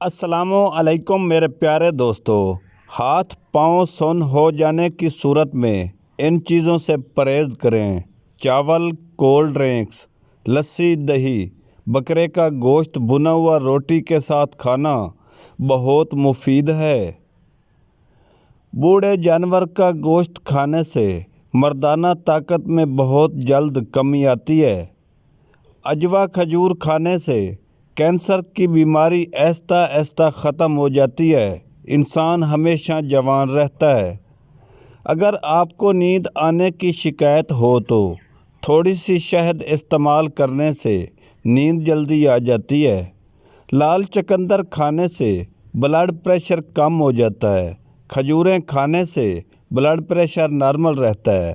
السلام علیکم میرے پیارے دوستو، ہاتھ پاؤں سن ہو جانے کی صورت میں ان چیزوں سے پرہیز کریں۔ چاول، کولڈ ڈرنکس، لسی، دہی، بکرے کا گوشت بھنا ہوا روٹی کے ساتھ کھانا بہت مفید ہے۔ بوڑھے جانور کا گوشت کھانے سے مردانہ طاقت میں بہت جلد کمی آتی ہے۔ عجوا کھجور کھانے سے کینسر کی بیماری آہستہ آہستہ ختم ہو جاتی ہے۔ انسان ہمیشہ جوان رہتا ہے۔ اگر آپ کو نیند آنے کی شکایت ہو تو تھوڑی سی شہد استعمال کرنے سے نیند جلدی آ جاتی ہے۔ لال چقندر کھانے سے بلڈ پریشر کم ہو جاتا ہے۔ کھجوریں کھانے سے بلڈ پریشر نارمل رہتا ہے۔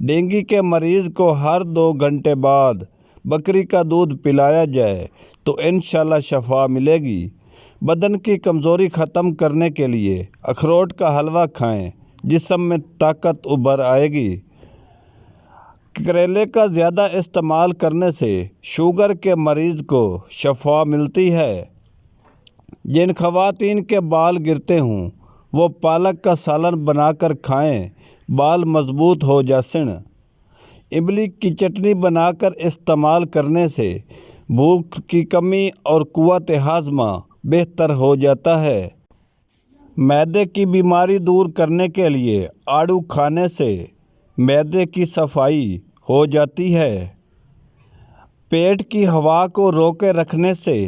ڈینگی کے مریض کو ہر 2 گھنٹے بعد بکری کا دودھ پلایا جائے تو انشاءاللہ شفا ملے گی۔ بدن کی کمزوری ختم کرنے کے لیے اخروٹ کا حلوہ کھائیں، جسم میں طاقت ابھر آئے گی۔ کریلے کا زیادہ استعمال کرنے سے شوگر کے مریض کو شفا ملتی ہے۔ جن خواتین کے بال گرتے ہوں وہ پالک کا سالن بنا کر کھائیں، بال مضبوط ہو جاسن۔ املی کی چٹنی بنا کر استعمال کرنے سے بھوک کی کمی اور قوت ہاضمہ بہتر ہو جاتا ہے۔ معدے کی بیماری دور کرنے کے لیے آڑو کھانے سے معدے کی صفائی ہو جاتی ہے۔ پیٹ کی ہوا کو روکے رکھنے سے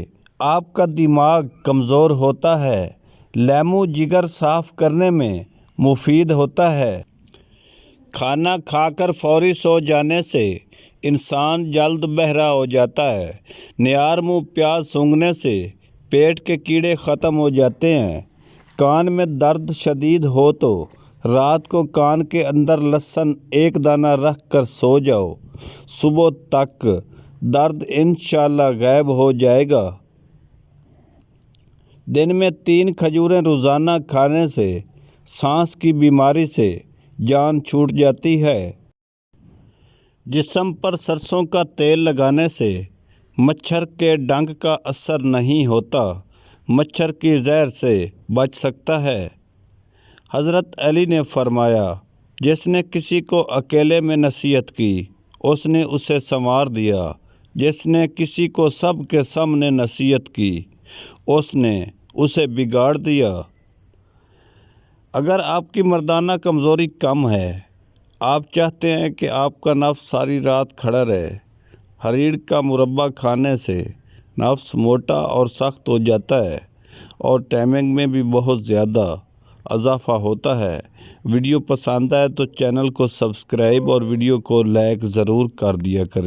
آپ کا دماغ کمزور ہوتا ہے۔ لیموں جگر صاف کرنے میں مفید ہوتا ہے۔ کھانا کھا کر فوری سو جانے سے انسان جلد بہرا ہو جاتا ہے۔ نیار منہ پیاز سونگھنے سے پیٹ کے کیڑے ختم ہو جاتے ہیں۔ کان میں درد شدید ہو تو رات کو کان کے اندر لہسن 1 دانہ رکھ کر سو جاؤ، صبح تک درد انشاءاللہ غائب ہو جائے گا۔ دن میں 3 کھجوریں روزانہ کھانے سے سانس کی بیماری سے جان چھوٹ جاتی ہے۔ جسم پر سرسوں کا تیل لگانے سے مچھر کے ڈنگ کا اثر نہیں ہوتا، مچھر کی زہر سے بچ سکتا ہے۔ حضرت علی نے فرمایا، جس نے کسی کو اکیلے میں نصیحت کی اس نے اسے سنوار دیا، جس نے کسی کو سب کے سامنے نصیحت کی اس نے اسے بگاڑ دیا۔ اگر آپ کی مردانہ کمزوری کم ہے، آپ چاہتے ہیں کہ آپ کا نفس ساری رات کھڑا رہے، ہریڑ کا مربع کھانے سے نفس موٹا اور سخت ہو جاتا ہے اور ٹائمنگ میں بھی بہت زیادہ اضافہ ہوتا ہے۔ ویڈیو پسند آئے تو چینل کو سبسکرائب اور ویڈیو کو لائک ضرور کر دیا کریں۔